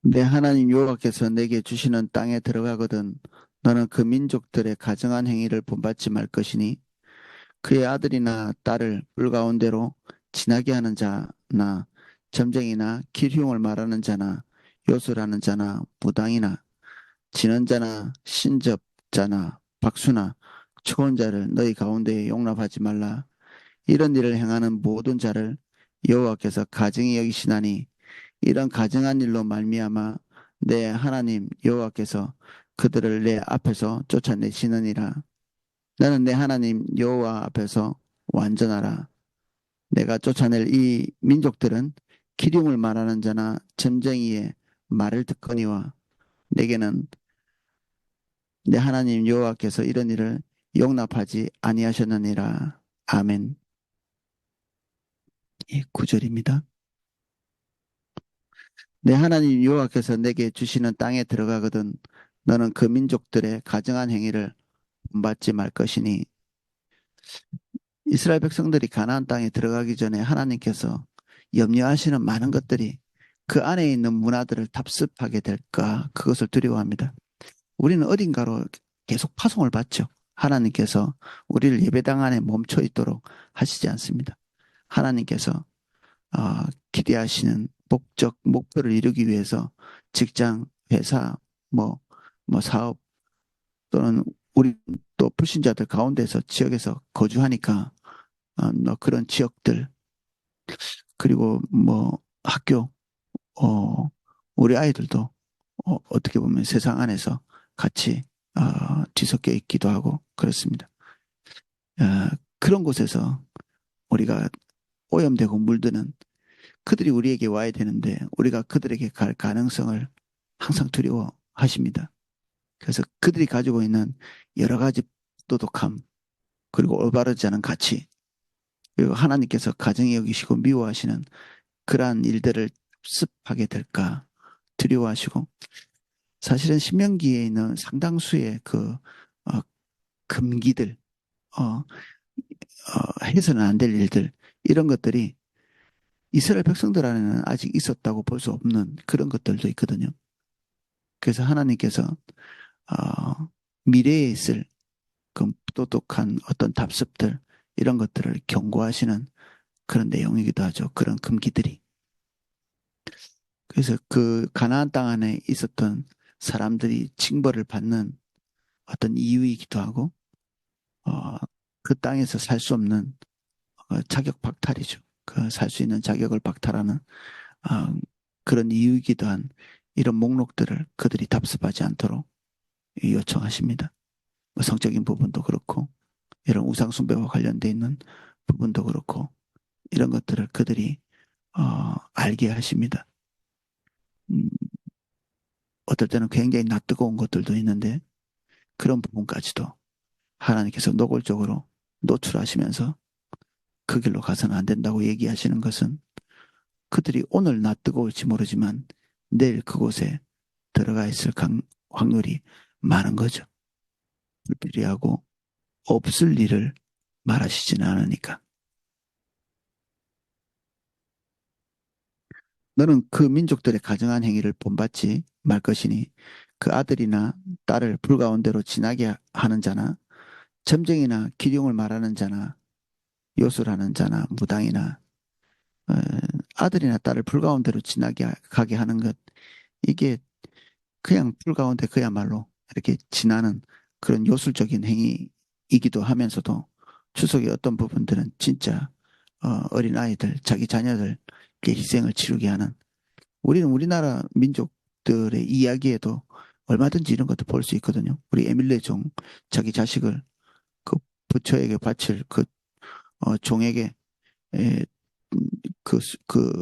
내 하나님 여호와께서 내게 주시는 땅에 들어가거든 너는 그 민족들의 가증한 행위를 본받지 말 것이니 그의 아들이나 딸을 불 가운데로 지나게 하는 자나 점쟁이나 기흉을 말하는 자나 요술하는 자나 무당이나 지는 자나 신접자나 박수나 초혼자를 너희 가운데에 용납하지 말라. 이런 일을 행하는 모든 자를 여호와께서 가증히 여기시나니 이런 가증한 일로 말미암아 내 하나님 여호와께서 그들을 내 앞에서 쫓아내시느니라. 나는 내 하나님 여호와 앞에서 완전하라. 내가 쫓아낼 이 민족들은 기륭을 말하는 자나 점쟁이의 말을 듣거니와 내게는 내 하나님 여호와께서 이런 일을 용납하지 아니하셨느니라. 아멘. 예, 9절입니다. 내 하나님 여호와께서 내게 주시는 땅에 들어가거든 너는 그 민족들의 가증한 행위를 본받지 말 것이니 이스라엘 백성들이 가나안 땅에 들어가기 전에 하나님께서 염려하시는 많은 것들이 그 안에 있는 문화들을 답습하게 될까 그것을 두려워합니다. 우리는 어딘가로 계속 파송을 받죠. 하나님께서 우리를 예배당 안에 멈춰 있도록 하시지 않습니다. 하나님께서 기대하시는 목적, 목표를 이루기 위해서 직장, 회사, 뭐, 사업 또는 우리 또 불신자들 가운데서 지역에서 거주하니까 그런 지역들 그리고 학교 우리 아이들도 어떻게 보면 세상 안에서 같이 뒤섞여 있기도 하고 그렇습니다. 그런 곳에서 우리가 오염되고 물드는 그들이 우리에게 와야 되는데 우리가 그들에게 갈 가능성을 항상 두려워하십니다. 그래서 그들이 가지고 있는 여러 가지 도덕함 그리고 올바르지 않은 가치 그리고 하나님께서 가정에 여기시고 미워하시는 그러한 일들을 습하게 될까 두려워하시고 사실은 신명기에 있는 상당수의 금기들 해서는 안 될 일들 이런 것들이 이스라엘 백성들 안에는 아직 있었다고 볼 수 없는 그런 것들도 있거든요. 그래서 하나님께서 미래에 있을 그 똑똑한 어떤 답습들 이런 것들을 경고하시는 그런 내용이기도 하죠. 그런 금기들이. 그래서 그 가나안 땅 안에 있었던 사람들이 징벌을 받는 어떤 이유이기도 하고 어, 그 땅에서 살 수 없는 자격 박탈이죠. 그 살 수 있는 자격을 박탈하는 어, 그런 이유이기도 한 이런 목록들을 그들이 답습하지 않도록 요청하십니다. 뭐 성적인 부분도 그렇고 이런 우상 숭배와 관련돼 있는 부분도 그렇고 이런 것들을 그들이 알게 하십니다. 음, 어떨 때는 굉장히 낯뜨거운 것들도 있는데 그런 부분까지도 하나님께서 노골적으로 노출하시면서 그 길로 가서는 안 된다고 얘기하시는 것은 그들이 오늘 낯뜨거울지 모르지만 내일 그곳에 들어가 있을 확률이 많은 거죠. 불필요하고 없을 일을 말하시지는 않으니까. 너는 그 민족들의 가증한 행위를 본받지 말 것이니 그 아들이나 딸을 불 가운데로 지나게 하는 자나 점쟁이나 기륭을 말하는 자나 요술하는 자나 무당이나 어, 아들이나 딸을 불 가운데로 지나게 가게 하는 것 이게 그냥 불 가운데 그야말로 이렇게 지나는 그런 요술적인 행위이기도 하면서도 추석의 어떤 부분들은 진짜 어린 아이들 자기 자녀들의 희생을 치르게 하는 우리는 우리나라 민족들의 이야기에도 얼마든지 이런 것도 볼 수 있거든요. 우리 에밀레 종 자기 자식을 그 부처에게 바칠 그 종에게 에, 그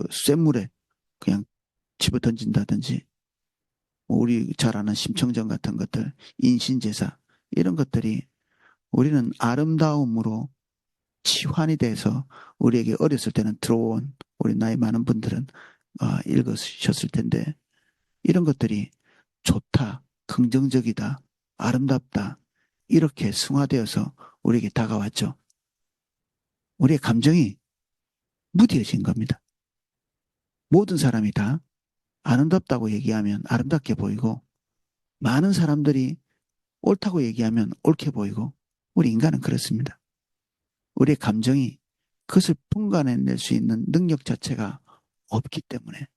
쇳물에 그냥 집어 던진다든지 우리 잘 아는 심청전 같은 것들 인신제사 이런 것들이 우리는 아름다움으로 치환이 돼서 우리에게 어렸을 때는 들어온 우리 나이 많은 분들은 읽으셨을 텐데 이런 것들이 좋다, 긍정적이다, 아름답다 이렇게 승화되어서 우리에게 다가왔죠. 우리의 감정이 무뎌진 겁니다. 모든 사람이 다 아름답다고 얘기하면 아름답게 보이고, 많은 사람들이 옳다고 얘기하면 옳게 보이고, 우리 인간은 그렇습니다. 우리의 감정이 그것을 분간해낼 수 있는 능력 자체가 없기 때문에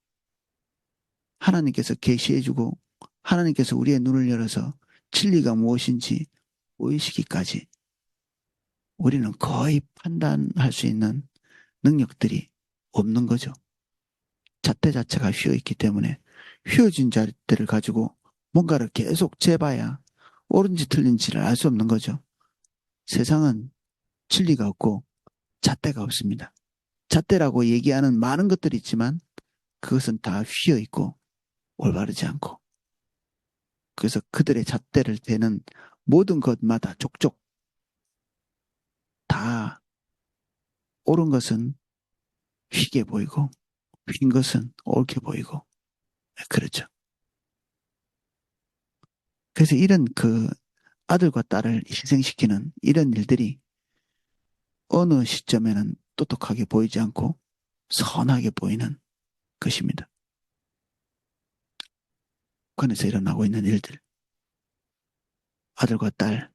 하나님께서 계시해주고 하나님께서 우리의 눈을 열어서 진리가 무엇인지 보이시기까지 우리는 거의 판단할 수 있는 능력들이 없는 거죠. 잣대 자체가 휘어있기 때문에 휘어진 잣대를 가지고 뭔가를 계속 재봐야 옳은지 틀린지를 알 수 없는 거죠. 세상은 진리가 없고 잣대가 없습니다. 잣대라고 얘기하는 많은 것들이 있지만 그것은 다 휘어있고 올바르지 않고, 그래서 그들의 잣대를 대는 모든 것마다 족족 다 옳은 것은 휘게 보이고 휜 것은 옳게 보이고, 그렇죠. 그래서 이런 그 아들과 딸을 희생시키는 이런 일들이 어느 시점에는 똑똑하게 보이지 않고 선하게 보이는 것입니다. 북한에서 일어나고 있는 일들, 아들과 딸,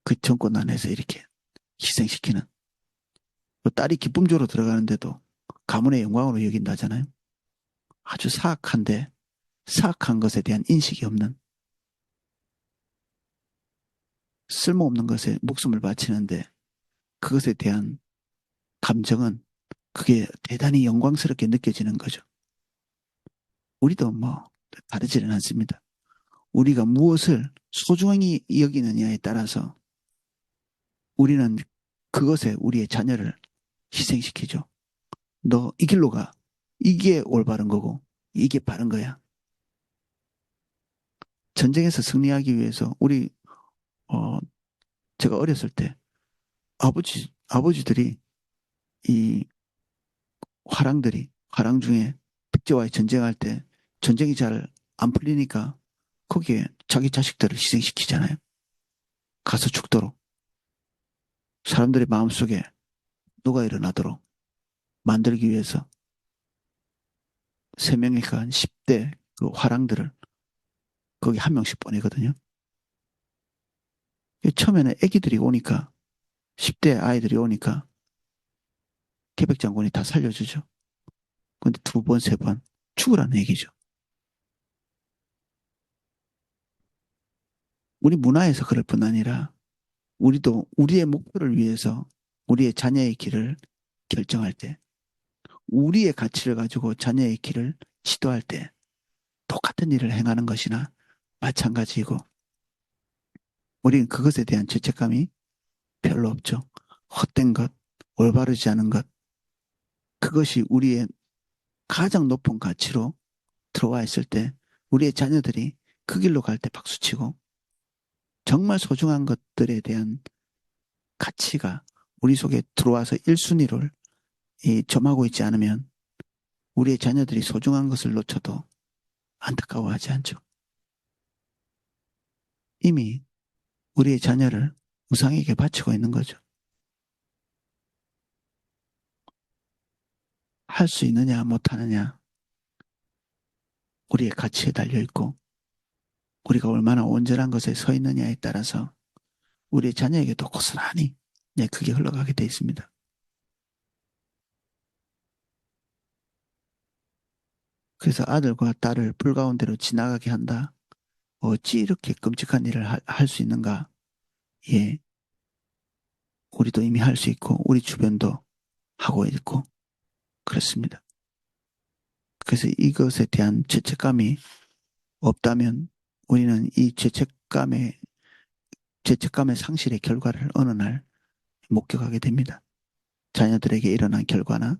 그 정권 안에서 이렇게 희생시키는, 그 딸이 기쁨조로 들어가는데도 가문의 영광으로 여긴다잖아요. 아주 사악한데 사악한 것에 대한 인식이 없는, 쓸모없는 것에 목숨을 바치는데 그것에 대한 감정은 그게 대단히 영광스럽게 느껴지는 거죠. 우리도 뭐 다르지는 않습니다. 우리가 무엇을 소중히 여기느냐에 따라서 우리는 그것에 우리의 자녀를 희생시키죠. 너 이 길로 가. 이게 올바른 거고 이게 바른 거야. 전쟁에서 승리하기 위해서 어, 제가 어렸을 때 아버지들이 이 화랑 중에 백제와의 전쟁할 때 전쟁이 잘 안 풀리니까 거기에 자기 자식들을 희생시키잖아요. 가서 죽도록. 사람들의 마음속에 누가 일어나도록 만들기 위해서 세 명이 간 10대 그 화랑들을 거기 한 명씩 보내거든요. 처음에는 애기들이 오니까 10대 아이들이 오니까 계백 장군이 다 살려주죠. 근데 두 번, 세 번 죽으라는 얘기죠. 우리 문화에서 그럴 뿐 아니라 우리도 우리의 목표를 위해서 우리의 자녀의 길을 결정할 때, 우리의 가치를 가지고 자녀의 길을 지도할 때 똑같은 일을 행하는 것이나 마찬가지이고, 우리는 그것에 대한 죄책감이 별로 없죠. 헛된 것, 올바르지 않은 것, 그것이 우리의 가장 높은 가치로 들어와 있을 때 우리의 자녀들이 그 길로 갈 때 박수치고, 정말 소중한 것들에 대한 가치가 우리 속에 들어와서 1순위를 점하고 있지 않으면 우리의 자녀들이 소중한 것을 놓쳐도 안타까워하지 않죠. 이미 우리의 자녀를 우상에게 바치고 있는 거죠. 할 수 있느냐 못하느냐 우리의 가치에 달려있고, 우리가 얼마나 온전한 것에 서 있느냐에 따라서 우리의 자녀에게도 고스란히 그게 흘러가게 돼 있습니다. 그래서 아들과 딸을 불 가운데로 지나가게 한다. 어찌 이렇게 끔찍한 일을 할 수 있는가? 예, 우리도 이미 할 수 있고 우리 주변도 하고 있고 그렇습니다. 그래서 이것에 대한 죄책감이 없다면 우리는 이 죄책감의 상실의 결과를 어느 날 목격하게 됩니다. 자녀들에게 일어난 결과나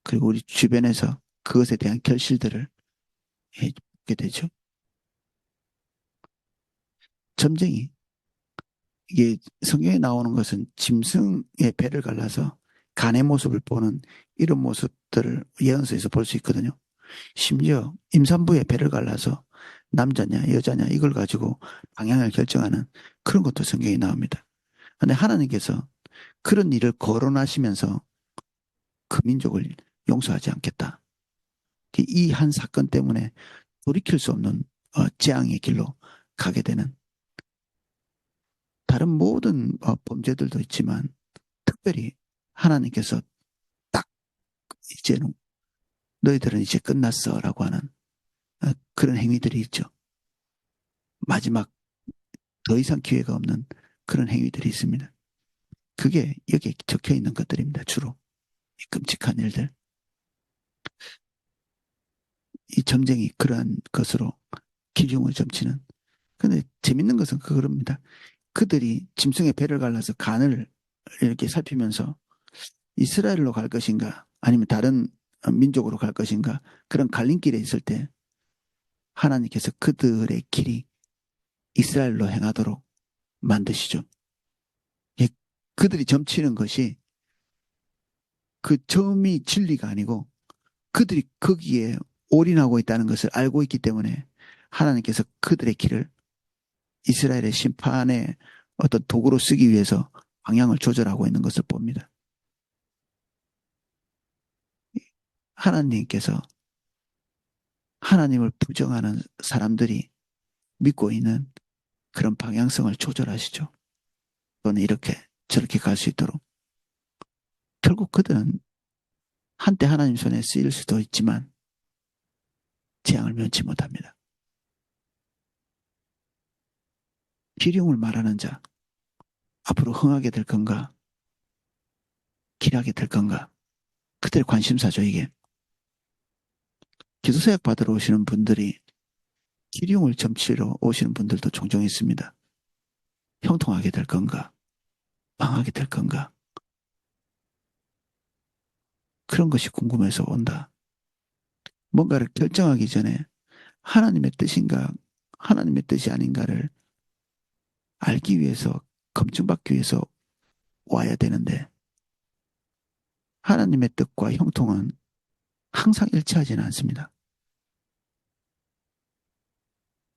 그리고 우리 주변에서 그것에 대한 결실들을 해보게 되죠. 점쟁이, 이게 성경에 나오는 것은 짐승의 배를 갈라서 간의 모습을 보는 이런 모습들을 예언서에서 볼 수 있거든요. 심지어 임산부의 배를 갈라서 남자냐 여자냐 이걸 가지고 방향을 결정하는 그런 것도 성경에 나옵니다. 그런데 하나님께서 그런 일을 거론하시면서 그 민족을 용서하지 않겠다. 이 한 사건 때문에 돌이킬 수 없는 재앙의 길로 가게 되는 다른 모든 범죄들도 있지만 특별히 하나님께서 딱 이제는 너희들은 이제 끝났어라고 하는 그런 행위들이 있죠. 마지막 더 이상 기회가 없는 그런 행위들이 있습니다. 그게 여기에 적혀 있는 것들입니다. 주로 이 끔찍한 일들. 이 점쟁이 그러한 것으로 기중을 점치는. 근데 재밌는 것은 그겁니다. 그들이 짐승의 배를 갈라서 간을 이렇게 살피면서 이스라엘로 갈 것인가 아니면 다른 민족으로 갈 것인가 그런 갈림길에 있을 때 하나님께서 그들의 길이 이스라엘로 행하도록 만드시죠. 예, 그들이 점치는 것이 그 점이 진리가 아니고 그들이 거기에 올인하고 있다는 것을 알고 있기 때문에 하나님께서 그들의 길을 이스라엘의 심판의 어떤 도구로 쓰기 위해서 방향을 조절하고 있는 것을 봅니다. 하나님께서 하나님을 부정하는 사람들이 믿고 있는 그런 방향성을 조절하시죠. 또는 이렇게 저렇게 갈 수 있도록. 결국 그들은 한때 하나님 손에 쓰일 수도 있지만 재앙을 면치 못합니다. 기륭을 말하는 자, 앞으로 흥하게 될 건가, 길하게 될 건가. 그들의 관심사죠, 이게. 기도사역 받으러 오시는 분들이 기륭을 점치러 오시는 분들도 종종 있습니다. 형통하게 될 건가, 망하게 될 건가. 그런 것이 궁금해서 온다. 뭔가를 결정하기 전에 하나님의 뜻인가, 하나님의 뜻이 아닌가를 알기 위해서, 검증받기 위해서 와야 되는데, 하나님의 뜻과 형통은 항상 일치하지는 않습니다.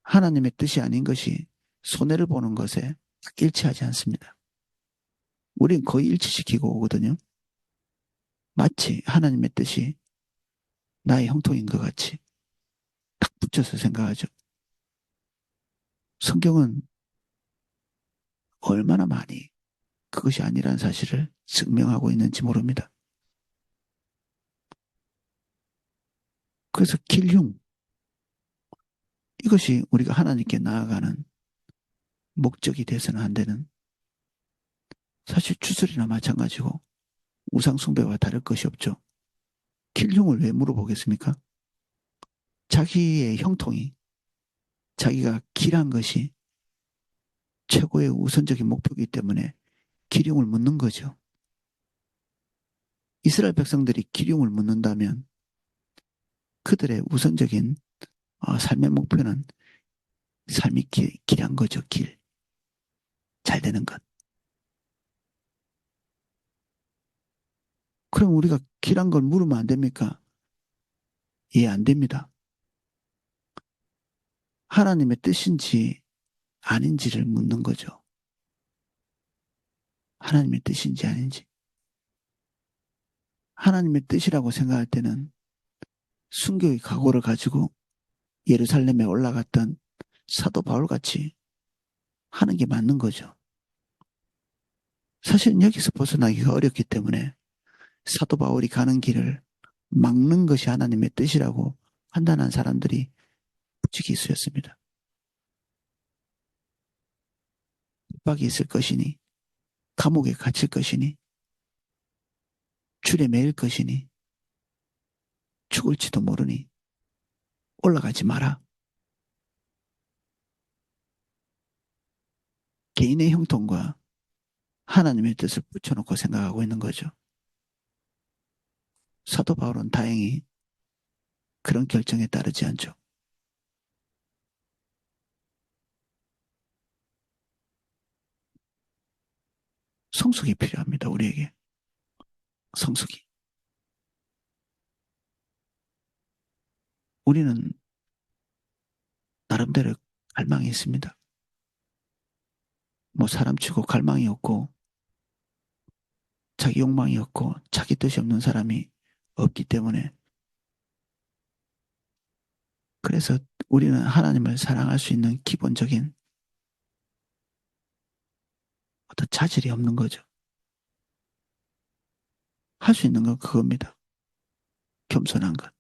하나님의 뜻이 아닌 것이 손해를 보는 것에 일치하지 않습니다. 우린 거의 일치시키고 오거든요. 마치 하나님의 뜻이 나의 형통인 것 같이 딱 붙여서 생각하죠. 성경은 얼마나 많이 그것이 아니라는 사실을 증명하고 있는지 모릅니다. 그래서 길흉, 이것이 우리가 하나님께 나아가는 목적이 돼서는 안 되는, 사실 추술이나 마찬가지고 우상숭배와 다를 것이 없죠. 길흉을 왜 물어보겠습니까? 자기의 형통이, 자기가 길한 것이 최고의 우선적인 목표이기 때문에 기륭을 묻는 거죠. 이스라엘 백성들이 기륭을 묻는다면 그들의 우선적인 삶의 목표는 삶이 길한 거죠. 길. 잘 되는 것. 그럼 우리가 길한 걸 물으면 안 됩니까? 예, 안 됩니다. 하나님의 뜻인지 아닌지를 묻는 거죠. 하나님의 뜻인지 아닌지. 하나님의 뜻이라고 생각할 때는 순교의 각오를 가지고 예루살렘에 올라갔던 사도 바울 같이 하는 게 맞는 거죠. 사실은 여기서 벗어나기가 어렵기 때문에 사도 바울이 가는 길을 막는 것이 하나님의 뜻이라고 판단한 사람들이 부지기 수였습니다. 핍박이 있을 것이니, 감옥에 갇힐 것이니, 줄에 매일 것이니, 죽을지도 모르니 올라가지 마라. 개인의 형통과 하나님의 뜻을 붙여놓고 생각하고 있는 거죠. 사도 바울은 다행히 그런 결정에 따르지 않죠. 성숙이 필요합니다. 우리에게. 성숙이. 우리는 나름대로 갈망이 있습니다. 뭐 사람치고 갈망이 없고 자기 욕망이 없고 자기 뜻이 없는 사람이 없기 때문에 그래서 우리는 하나님을 사랑할 수 있는 기본적인 어떤 자질이 없는 거죠. 할 수 있는 건 그겁니다. 겸손한 것.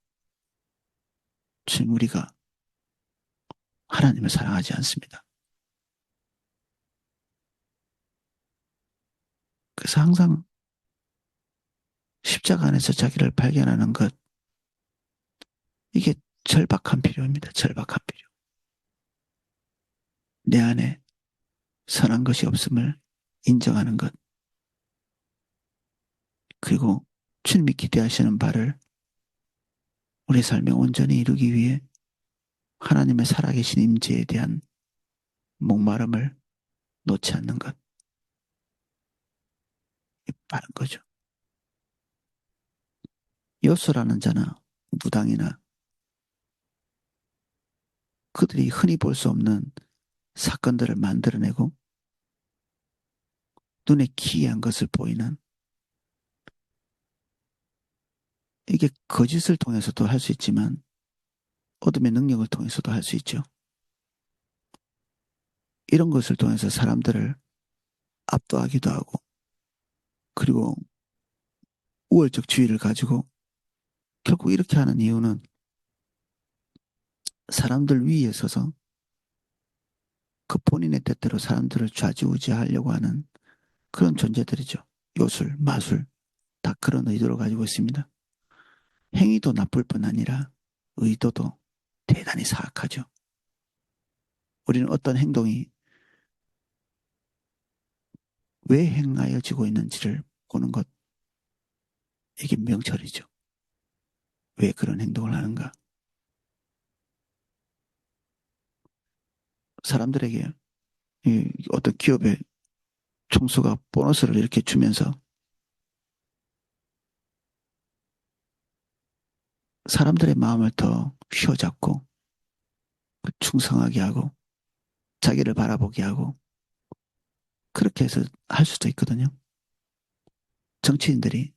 지금 우리가 하나님을 사랑하지 않습니다. 그래서 항상 십자가 안에서 자기를 발견하는 것, 이게 절박한 필요입니다. 절박한 필요. 내 안에 선한 것이 없음을 인정하는 것, 그리고 주님이 기대하시는 바를 우리 삶에 온전히 이루기 위해 하나님의 살아계신 임재에 대한 목마름을 놓지 않는 것, 이 바른 거죠. 요소라는 자나 무당이나 그들이 흔히 볼 수 없는 사건들을 만들어내고 눈에 기이한 것을 보이는, 이게 거짓을 통해서도 할 수 있지만 어둠의 능력을 통해서도 할 수 있죠. 이런 것을 통해서 사람들을 압도하기도 하고, 그리고 우월적 주의를 가지고 결국 이렇게 하는 이유는 사람들 위에 서서 그 본인의 뜻대로 사람들을 좌지우지하려고 하는 그런 존재들이죠. 요술, 마술, 다 그런 의도를 가지고 있습니다. 행위도 나쁠 뿐 아니라 의도도 대단히 사악하죠. 우리는 어떤 행동이 왜 행하여지고 있는지를 보는 것, 이게 명철이죠. 왜 그런 행동을 하는가? 사람들에게 어떤 기업의 총수가 보너스를 이렇게 주면서 사람들의 마음을 더 휘어잡고 충성하게 하고 자기를 바라보게 하고 그렇게 해서 할 수도 있거든요. 정치인들이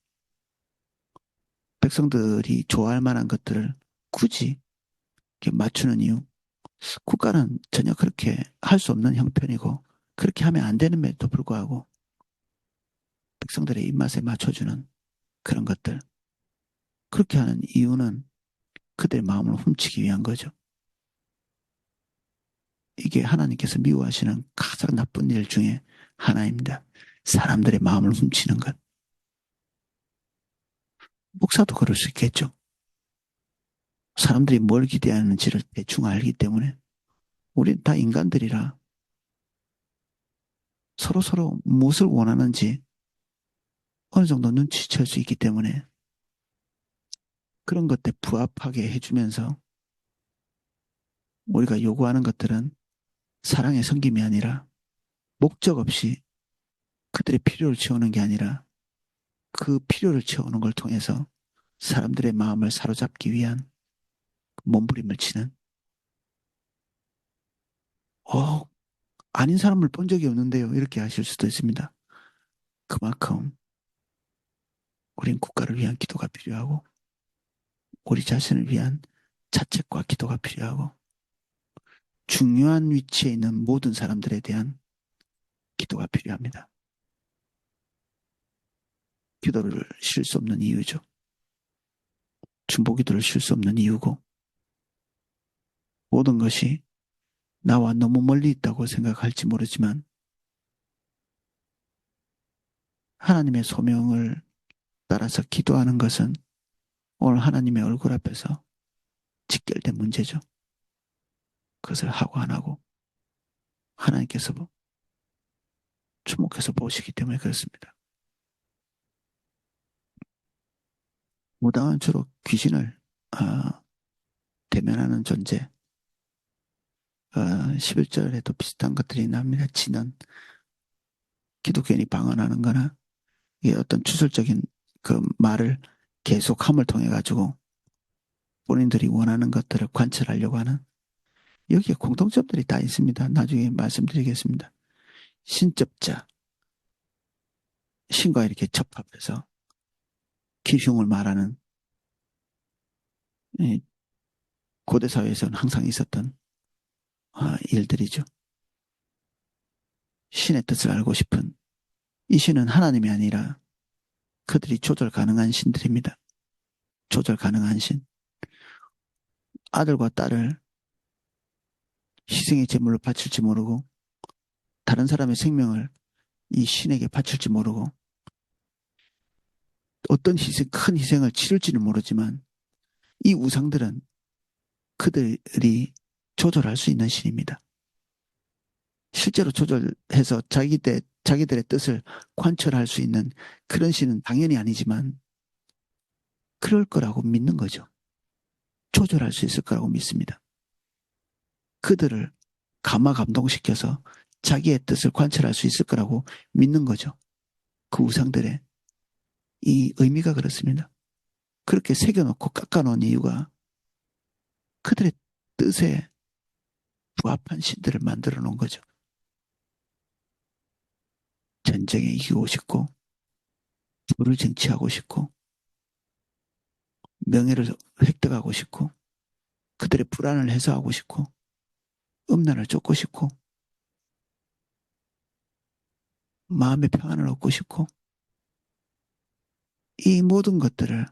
백성들이 좋아할 만한 것들을 굳이 이렇게 맞추는 이유, 국가는 전혀 그렇게 할 수 없는 형편이고 그렇게 하면 안 되는데도 불구하고 백성들의 입맛에 맞춰주는 그런 것들, 그렇게 하는 이유는 그들의 마음을 훔치기 위한 거죠. 이게 하나님께서 미워하시는 가장 나쁜 일 중에 하나입니다. 사람들의 마음을 훔치는 것. 목사도 그럴 수 있겠죠. 사람들이 뭘 기대하는지를 대충 알기 때문에 우린 다 인간들이라 서로 무엇을 원하는지 어느 정도 눈치챌 수 있기 때문에 그런 것에 부합하게 해주면서 우리가 요구하는 것들은 사랑의 섬김이 아니라 목적 없이 그들의 필요를 채우는 게 아니라 그 필요를 채우는 걸 통해서 사람들의 마음을 사로잡기 위한 몸부림을 치는, 어, 아닌 사람을 본 적이 없는데요. 이렇게 하실 수도 있습니다. 그만큼 우린 국가를 위한 기도가 필요하고 우리 자신을 위한 자책과 기도가 필요하고 중요한 위치에 있는 모든 사람들에 대한 기도가 필요합니다. 기도를 쉴 수 없는 이유죠. 중보 기도를 쉴 수 없는 이유고 모든 것이 나와 너무 멀리 있다고 생각할지 모르지만 하나님의 소명을 따라서 기도하는 것은 오늘 하나님의 얼굴 앞에서 직결된 문제죠. 그것을 하고 안 하고 하나님께서 주목해서 보시기 때문에 그렇습니다. 무당은 주로 귀신을 대면하는 존재. 11절에도 비슷한 것들이 납니다. 지는 기독교인이 방언하는 거나 이게 어떤 추설적인 그 말을 계속함을 통해 가지고 본인들이 원하는 것들을 관철하려고 하는, 여기에 공통점들이 다 있습니다. 나중에 말씀드리겠습니다. 신접자, 신과 이렇게 접합해서 기흉을 말하는 이 고대 사회에서는 항상 있었던 일들이죠. 신의 뜻을 알고 싶은 이 신은 하나님이 아니라 그들이 조절 가능한 신들입니다. 조절 가능한 신. 아들과 딸을 희생의 제물로 바칠지 모르고 다른 사람의 생명을 이 신에게 바칠지 모르고 어떤 희생, 큰 희생을 치를지는 모르지만 이 우상들은 그들이 조절할 수 있는 신입니다. 실제로 조절해서 자기들의 뜻을 관철할 수 있는 그런 신은 당연히 아니지만 그럴 거라고 믿는 거죠. 조절할 수 있을 거라고 믿습니다. 그들을 감화 감동시켜서 자기의 뜻을 관철할 수 있을 거라고 믿는 거죠. 그 우상들의 이 의미가 그렇습니다. 그렇게 새겨놓고 깎아놓은 이유가 그들의 뜻에 부합한 신들을 만들어 놓은 거죠. 전쟁에 이기고 싶고, 부를 쟁취하고 싶고, 명예를 획득하고 싶고, 그들의 불안을 해소하고 싶고, 음란을 쫓고 싶고, 마음의 평안을 얻고 싶고, 이 모든 것들을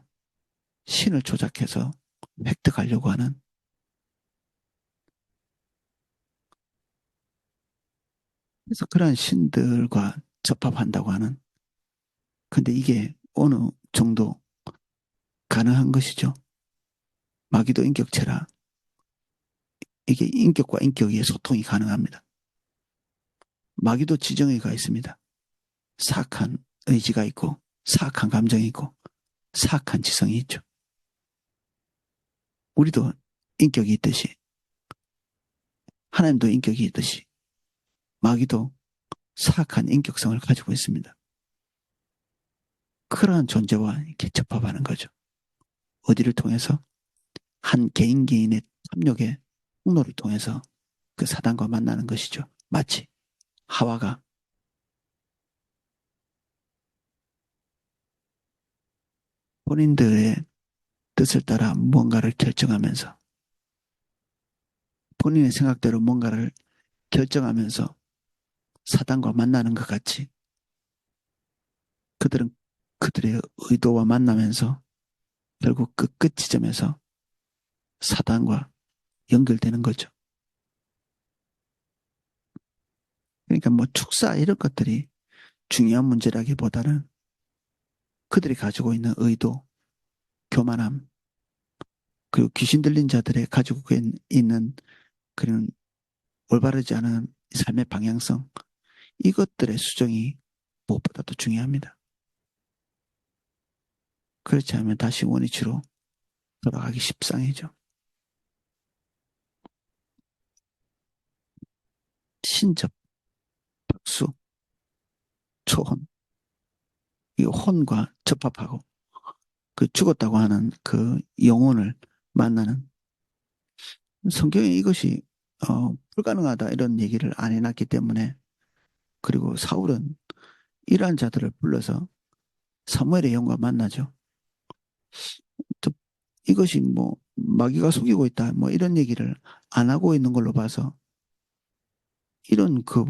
신을 조작해서 획득하려고 하는, 그래서 그러한 신들과 접합한다고 하는, 근데 이게 어느 정도 가능한 것이죠. 마귀도 인격체라 이게 인격과 인격의 소통이 가능합니다. 마귀도 지정의가 있습니다. 사악한 의지가 있고 사악한 감정이 있고 사악한 지성이 있죠. 우리도 인격이 있듯이 하나님도 인격이 있듯이 마귀도 사악한 인격성을 가지고 있습니다. 그러한 존재와 이렇게 접합하는 거죠. 어디를 통해서? 한 개인 개인의 탐욕의 폭로를 통해서 그 사단과 만나는 것이죠. 마치 하와가 본인들의 뜻을 따라 무언가를 결정하면서 본인의 생각대로 뭔가를 결정하면서 사단과 만나는 것 같이 그들은 그들의 의도와 만나면서 결국 그 끝 지점에서 사단과 연결되는 거죠. 그러니까 뭐 축사 이런 것들이 중요한 문제라기보다는 그들이 가지고 있는 의도, 교만함, 그리고 귀신 들린 자들의 가지고 있는 그런 올바르지 않은 삶의 방향성, 이것들의 수정이 무엇보다도 중요합니다. 그렇지 않으면 다시 원위치로 돌아가기 십상이죠. 신접, 박수, 초혼, 이 혼과 접합하고 그 죽었다고 하는 그 영혼을 만나는 성경에 이것이 불가능하다 이런 얘기를 안 해놨기 때문에 그리고 사울은 이러한 자들을 불러서 사무엘의 영과 만나죠. 또 이것이 뭐 마귀가 속이고 있다 뭐 이런 얘기를 안 하고 있는 걸로 봐서 이런 그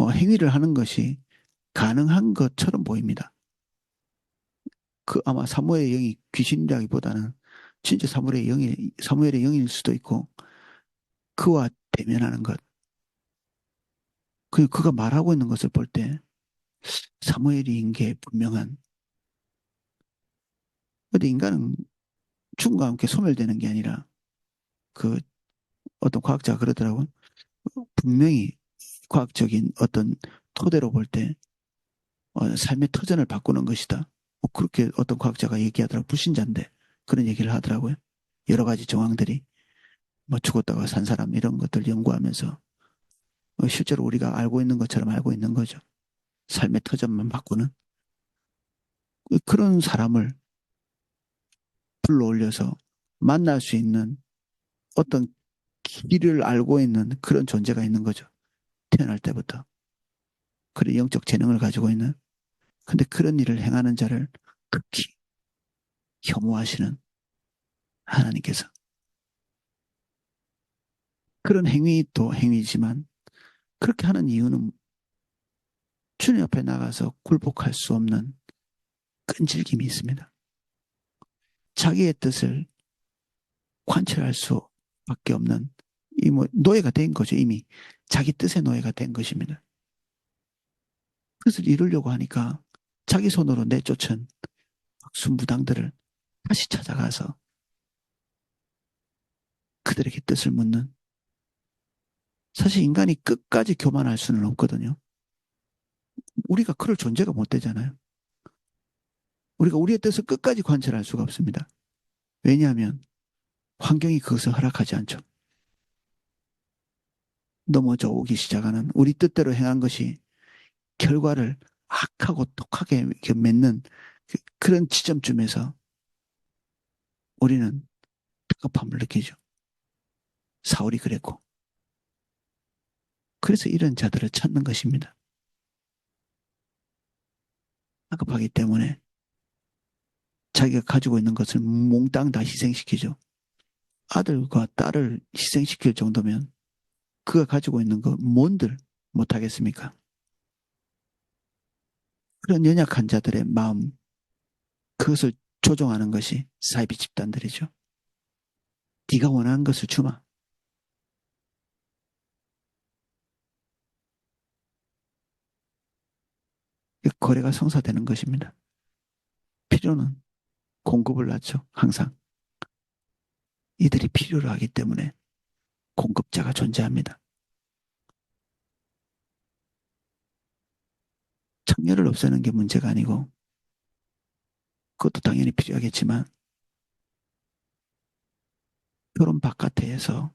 행위를 하는 것이 가능한 것처럼 보입니다. 그 아마 사무엘의 영이 귀신이라기보다는 진짜 사무엘의 영일 수도 있고 그와 대면하는 것. 그가 말하고 있는 것을 볼 때 사무엘인 게 분명한. 근데 인간은 죽음과 함께 소멸되는 게 아니라 그 어떤 과학자가 그러더라고요. 분명히 과학적인 어떤 토대로 볼 때 삶의 터전을 바꾸는 것이다. 뭐 그렇게 어떤 과학자가 얘기하더라고요. 불신자인데 그런 얘기를 하더라고요. 여러 가지 정황들이 뭐 죽었다가 산 사람 이런 것들 연구하면서 실제로 우리가 알고 있는 것처럼 알고 있는 거죠. 삶의 터전만 바꾸는 그런 사람을 불러올려서 만날 수 있는 어떤 길을 알고 있는 그런 존재가 있는 거죠. 태어날 때부터. 그런 영적 재능을 가지고 있는. 근데 그런 일을 행하는 자를 극히 혐오하시는 하나님께서. 그런 행위도 행위지만 그렇게 하는 이유는 주님 앞에 나가서 굴복할 수 없는 끈질김이 있습니다. 자기의 뜻을 관철할 수밖에 없는 이 뭐 노예가 된 거죠. 이미 자기 뜻의 노예가 된 것입니다. 그것을 이루려고 하니까 자기 손으로 내쫓은 순부당들을 다시 찾아가서 그들에게 뜻을 묻는. 사실 인간이 끝까지 교만할 수는 없거든요. 우리가 그럴 존재가 못 되잖아요. 우리가 우리의 뜻을 끝까지 관철할 수가 없습니다. 왜냐하면 환경이 그것을 허락하지 않죠. 넘어져 오기 시작하는 우리 뜻대로 행한 것이 결과를 악하고 독하게 이렇게 맺는 그런 지점쯤에서 우리는 다급함을 느끼죠. 사울이 그랬고. 그래서 이런 자들을 찾는 것입니다. 다급하기 때문에 자기가 가지고 있는 것을 몽땅 다 희생시키죠. 아들과 딸을 희생시킬 정도면 그가 가지고 있는 거 뭔들 못하겠습니까? 그런 연약한 자들의 마음, 그것을 조종하는 것이 사이비 집단들이죠. 네가 원하는 것을 주마. 거래가 성사되는 것입니다. 필요는 공급을 낳죠. 항상. 이들이 필요로 하기 때문에 공급자가 존재합니다. 청결을 없애는 게 문제가 아니고 그것도 당연히 필요하겠지만 결혼 바깥에서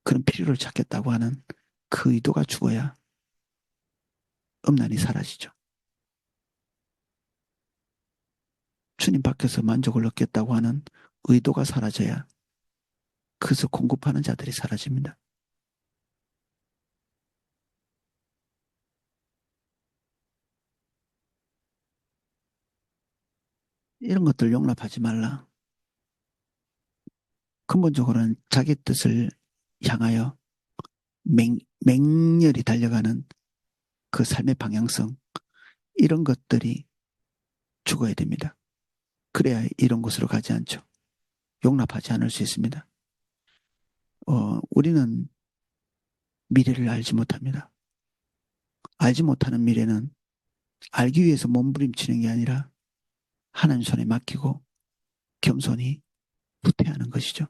그런 필요를 찾겠다고 하는 그 의도가 죽어야 음란이 사라지죠. 주님 밖에서 만족을 얻겠다고 하는 의도가 사라져야 그것을 공급하는 자들이 사라집니다. 이런 것들 용납하지 말라. 근본적으로는 자기 뜻을 향하여 맹렬히 달려가는 그 삶의 방향성, 이런 것들이 죽어야 됩니다. 그래야 이런 곳으로 가지 않죠. 용납하지 않을 수 있습니다. 우리는 미래를 알지 못합니다. 알지 못하는 미래는 알기 위해서 몸부림치는 게 아니라 하나님 손에 맡기고 겸손히 후퇴하는 것이죠.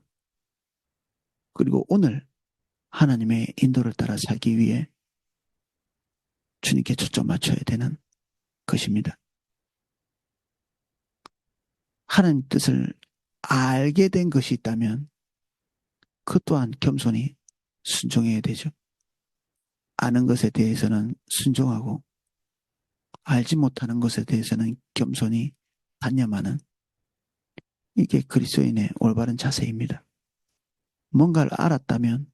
그리고 오늘 하나님의 인도를 따라 살기 위해 주님께 초점 맞춰야 되는 것입니다. 하나님 뜻을 알게 된 것이 있다면 그 또한 겸손히 순종해야 되죠. 아는 것에 대해서는 순종하고 알지 못하는 것에 대해서는 겸손히 단념하는, 이게 그리스도인의 올바른 자세입니다. 뭔가를 알았다면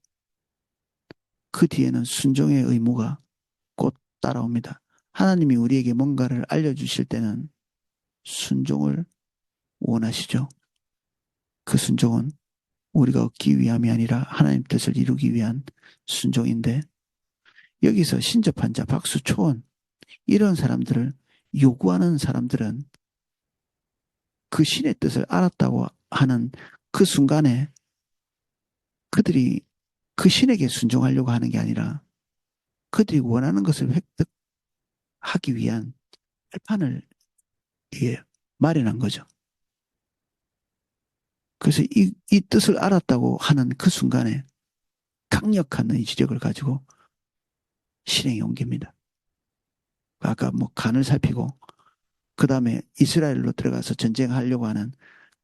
그 뒤에는 순종의 의무가 곧 따라옵니다. 하나님이 우리에게 뭔가를 알려주실 때는 순종을 원하시죠. 그 순종은 우리가 얻기 위함이 아니라 하나님 뜻을 이루기 위한 순종인데, 여기서 신접한 자, 박수, 초원, 이런 사람들을 요구하는 사람들은 그 신의 뜻을 알았다고 하는 그 순간에 그들이 그 신에게 순종하려고 하는 게 아니라 그들이 원하는 것을 획득하기 위한 발판을 마련한 거죠. 그래서 이 뜻을 알았다고 하는 그 순간에 강력한 의지력을 가지고 실행에 옮깁니다. 아까 뭐 간을 살피고 그 다음에 이스라엘로 들어가서 전쟁하려고 하는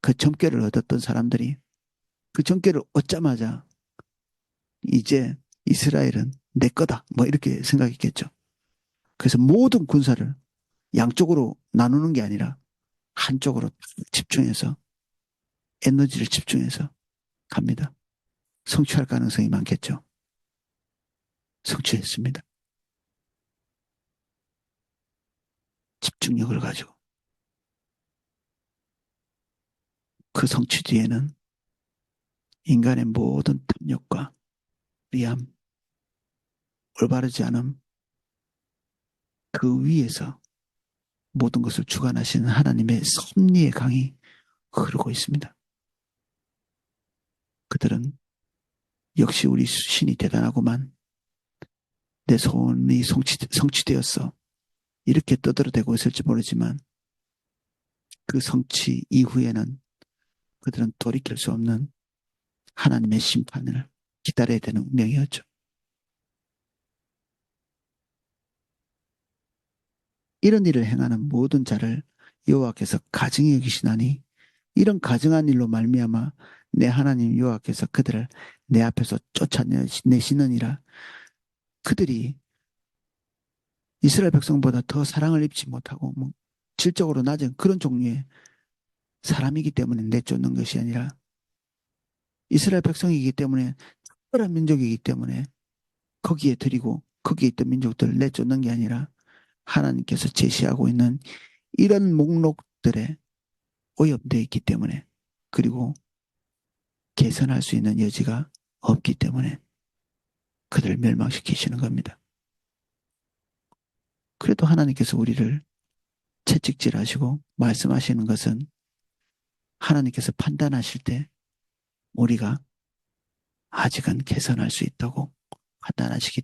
그 점괘를 얻었던 사람들이 그 점괘를 얻자마자 이제 이스라엘은 내 거다 뭐 이렇게 생각했겠죠. 그래서 모든 군사를 양쪽으로 나누는 게 아니라 한쪽으로 집중해서 에너지를 집중해서 갑니다. 성취할 가능성이 많겠죠. 성취했습니다. 집중력을 가지고. 그 성취 뒤에는 인간의 모든 탐욕과 미함, 올바르지 않음, 그 위에서 모든 것을 주관하시는 하나님의 섭리의 강이 흐르고 있습니다. 그들은 역시 우리 신이 대단하구만. 내 소원이 성취되었어. 이렇게 떠들어대고 있을지 모르지만 그 성취 이후에는 그들은 돌이킬 수 없는 하나님의 심판을 기다려야 되는 운명이었죠. 이런 일을 행하는 모든 자를 여호와께서 가증히 여기시나니 이런 가증한 일로 말미암아 내 하나님 여호와께서 그들을 내 앞에서 쫓아내시느니라. 그들이 이스라엘 백성보다 더 사랑을 입지 못하고 뭐 질적으로 낮은 그런 종류의 사람이기 때문에 내쫓는 것이 아니라 이스라엘 백성이기 때문에 특별한 민족이기 때문에 거기에 드리고 거기에 있던 민족들을 내쫓는 게 아니라 하나님께서 제시하고 있는 이런 목록들에 오염되어 있기 때문에 그리고 개선할 수 있는 여지가 없기 때문에 그들을 멸망시키시는 겁니다. 그래도 하나님께서 우리를 채찍질하시고 말씀하시는 것은 하나님께서 판단하실 때 우리가 아직은 개선할 수 있다고 판단하시기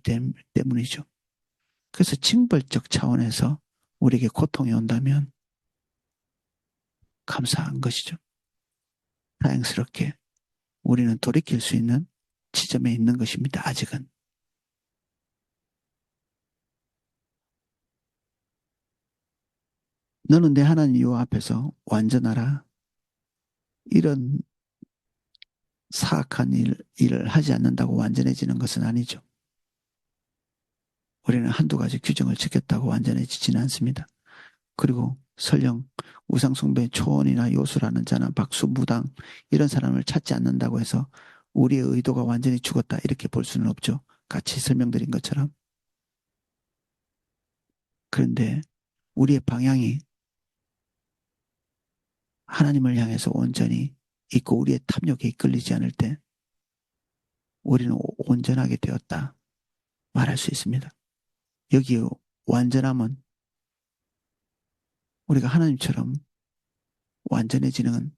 때문이죠. 그래서 징벌적 차원에서 우리에게 고통이 온다면 감사한 것이죠. 다행스럽게 우리는 돌이킬 수 있는 지점에 있는 것입니다. 아직은. 너는 내 하나님 여호와 앞에서 완전하라. 이런 사악한 일을 하지 않는다고 완전해지는 것은 아니죠. 우리는 한두 가지 규정을 지켰다고 완전해지지는 않습니다. 그리고 설령 우상숭배 초원이나 요술하는 자나 박수, 무당 이런 사람을 찾지 않는다고 해서 우리의 의도가 완전히 죽었다 이렇게 볼 수는 없죠. 같이 설명드린 것처럼. 그런데 우리의 방향이 하나님을 향해서 온전히 있고 우리의 탐욕에 이끌리지 않을 때 우리는 온전하게 되었다 말할 수 있습니다. 여기 완전함은 우리가 하나님처럼 완전해지는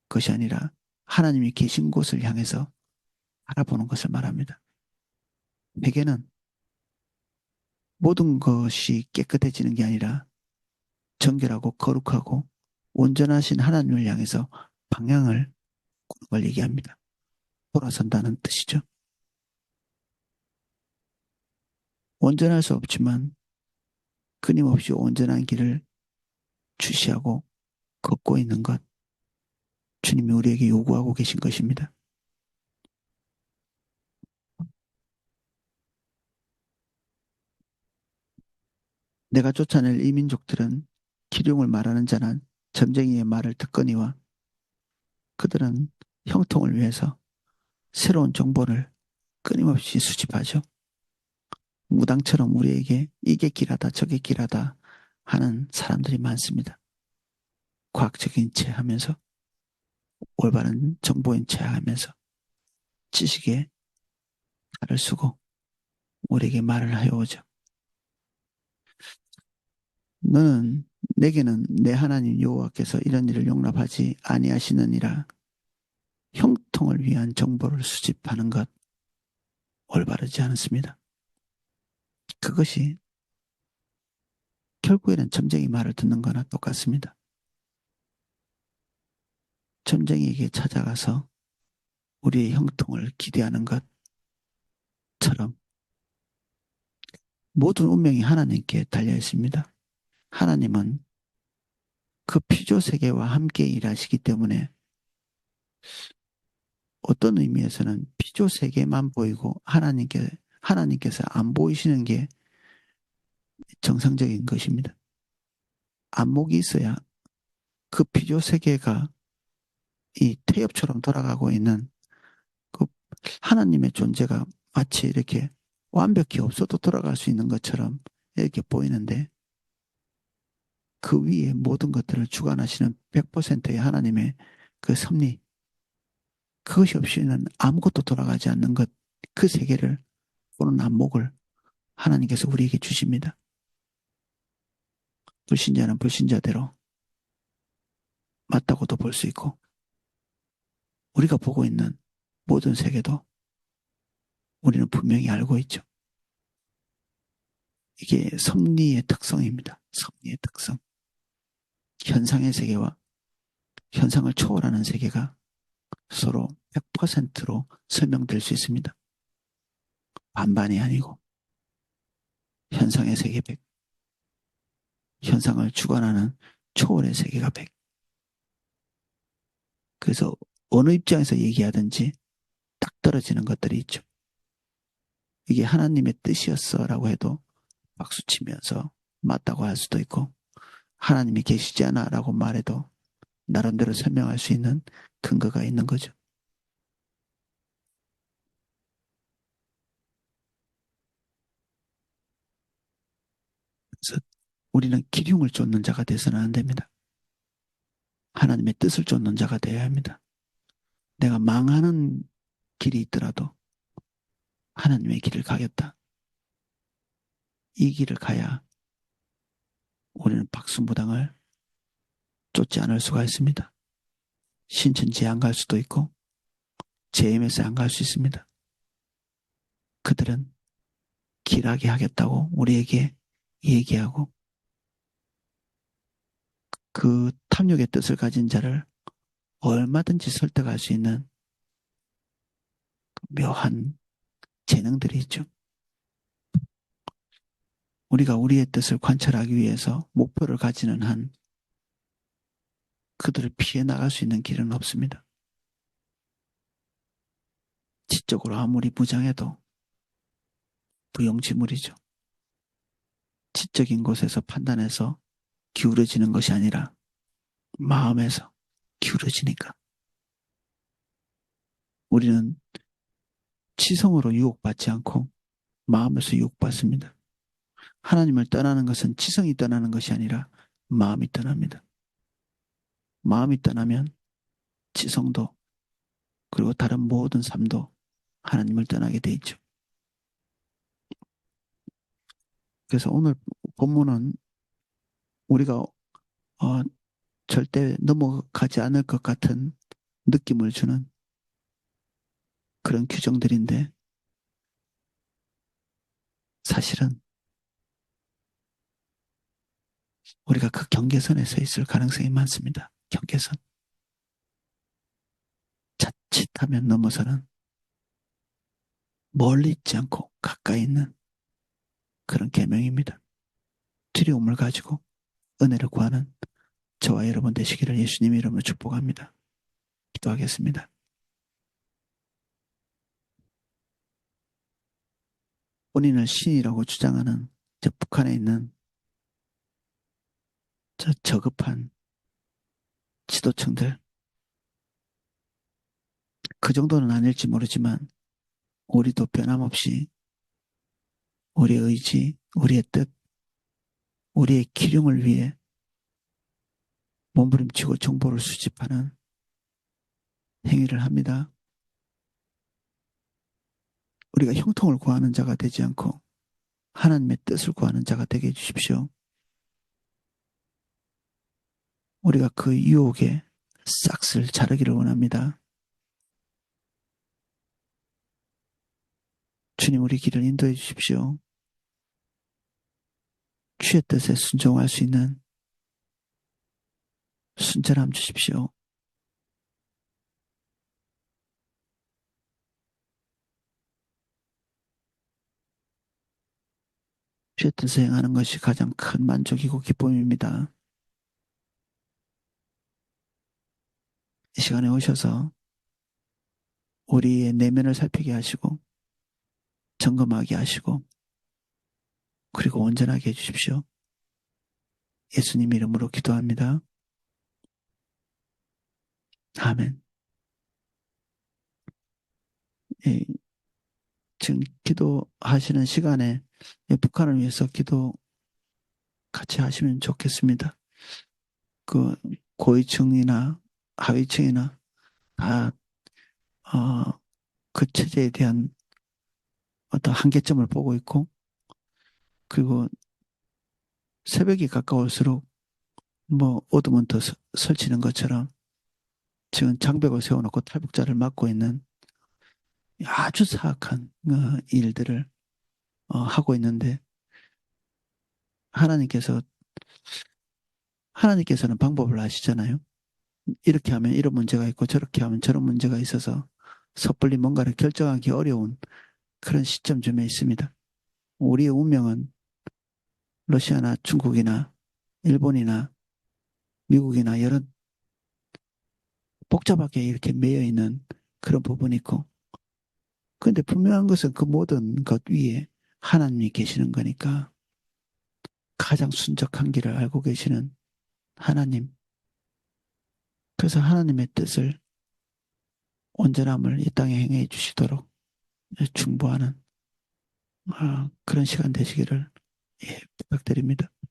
것이 아니라 하나님이 계신 곳을 향해서 바라보는 것을 말합니다. 회개는 모든 것이 깨끗해지는 게 아니라 정결하고 거룩하고 온전하신 하나님을 향해서 방향을 꾸는 걸 얘기합니다. 돌아선다는 뜻이죠. 온전할 수 없지만 끊임없이 온전한 길을 주시하고 걷고 있는 것, 주님이 우리에게 요구하고 계신 것입니다. 내가 쫓아낼 이 민족들은 기륭을 말하는 자는 점쟁이의 말을 듣거니와 그들은 형통을 위해서 새로운 정보를 끊임없이 수집하죠. 무당처럼 우리에게 이게 길하다 저게 길하다 하는 사람들이 많습니다. 과학적인 채 하면서 올바른 정보인 채 하면서 지식에 칼을 쓰고 우리에게 말을 하여오죠. 너는 내게는 내 하나님 여호와께서 이런 일을 용납하지 아니하시느니라. 형통을 위한 정보를 수집하는 것 올바르지 않습니다. 그것이 결국에는 점쟁이 말을 듣는 거나 똑같습니다. 점쟁이에게 찾아가서 우리의 형통을 기대하는 것처럼 모든 운명이 하나님께 달려 있습니다. 하나님은 그 피조 세계와 함께 일하시기 때문에 어떤 의미에서는 피조 세계만 보이고 하나님께서 안 보이시는 게 정상적인 것입니다. 안목이 있어야 그 피조 세계가 이 태엽처럼 돌아가고 있는 그 하나님의 존재가 마치 이렇게 완벽히 없어도 돌아갈 수 있는 것처럼 이렇게 보이는데 그 위에 모든 것들을 주관하시는 100%의 하나님의 그 섭리, 그것이 없이는 아무것도 돌아가지 않는 것, 그 세계를 보는 안목을 하나님께서 우리에게 주십니다. 불신자는 불신자대로 맞다고도 볼 수 있고, 우리가 보고 있는 모든 세계도 우리는 분명히 알고 있죠. 이게 섭리의 특성입니다. 섭리의 특성. 현상의 세계와 현상을 초월하는 세계가 서로 100%로 설명될 수 있습니다. 반반이 아니고 현상의 세계 100, 현상을 주관하는 초월의 세계가 100. 그래서 어느 입장에서 얘기하든지 딱 떨어지는 것들이 있죠. 이게 하나님의 뜻이었어라고 해도 박수치면서 맞다고 할 수도 있고, 하나님이 계시지 않아라고 말해도 나름대로 설명할 수 있는 근거가 있는 거죠. 그래서 우리는 기륭을 쫓는 자가 돼서는 안 됩니다. 하나님의 뜻을 쫓는 자가 되어야 합니다. 내가 망하는 길이 있더라도 하나님의 길을 가겠다. 이 길을 가야 우리는 박수무당을 쫓지 않을 수가 있습니다. 신천지에 안 갈 수도 있고 JMS에 안 갈 수 있습니다. 그들은 길하게 하겠다고 우리에게 얘기하고 그 탐욕의 뜻을 가진 자를 얼마든지 설득할 수 있는 묘한 재능들이 있죠. 우리가 우리의 뜻을 관철하기 위해서 목표를 가지는 한 그들을 피해 나갈 수 있는 길은 없습니다. 지적으로 아무리 무장해도 부용지물이죠. 지적인 곳에서 판단해서 기울어지는 것이 아니라 마음에서 기울어지니까. 우리는 지성으로 유혹받지 않고 마음에서 유혹받습니다. 하나님을 떠나는 것은 지성이 떠나는 것이 아니라 마음이 떠납니다. 마음이 떠나면 지성도 그리고 다른 모든 삶도 하나님을 떠나게 돼 있죠. 그래서 오늘 본문은 우리가 절대 넘어가지 않을 것 같은 느낌을 주는 그런 규정들인데 사실은 우리가 그 경계선에 서 있을 가능성이 많습니다. 경계선. 자칫하면 넘어서는 멀리 있지 않고 가까이 있는 그런 계명입니다. 두려움을 가지고 은혜를 구하는 저와 여러분 되시기를 예수님 이름으로 축복합니다. 기도하겠습니다. 본인을 신이라고 주장하는 저 북한에 있는 저 저급한 지도층들, 그 정도는 아닐지 모르지만 우리도 변함없이 우리의 의지, 우리의 뜻, 우리의 기륭을 위해 몸부림치고 정보를 수집하는 행위를 합니다. 우리가 형통을 구하는 자가 되지 않고 하나님의 뜻을 구하는 자가 되게 해주십시오. 우리가 그 유혹에 싹쓸 자르기를 원합니다. 주님, 우리 길을 인도해 주십시오. 주의 뜻에 순종할 수 있는 순전함 주십시오. 주의 뜻을 행하는 것이 가장 큰 만족이고 기쁨입니다. 이 시간에 오셔서 우리의 내면을 살피게 하시고 점검하게 하시고 그리고 온전하게 해주십시오. 예수님 이름으로 기도합니다. 아멘. 예, 지금 기도하시는 시간에 북한을 위해서 기도 같이 하시면 좋겠습니다. 그 고위층이나 하위층이나 다, 어, 그 체제에 대한 어떤 한계점을 보고 있고, 그리고 새벽이 가까울수록 뭐 어둠은 더 설치는 것처럼 지금 장벽을 세워놓고 탈북자를 막고 있는 아주 사악한 일들을 하고 있는데 하나님께서 하나님께서는 방법을 아시잖아요. 이렇게 하면 이런 문제가 있고 저렇게 하면 저런 문제가 있어서 섣불리 뭔가를 결정하기 어려운 그런 시점쯤에 있습니다. 우리의 운명은 러시아나 중국이나 일본이나 미국이나 여러 복잡하게 이렇게 매여 있는 그런 부분이 있고, 근데 분명한 것은 그 모든 것 위에 하나님이 계시는 거니까 가장 순적한 길을 알고 계시는 하나님. 그래서 하나님의 뜻을 온전함을 이 땅에 행해 주시도록 중보하는 그런 시간 되시기를 부탁드립니다.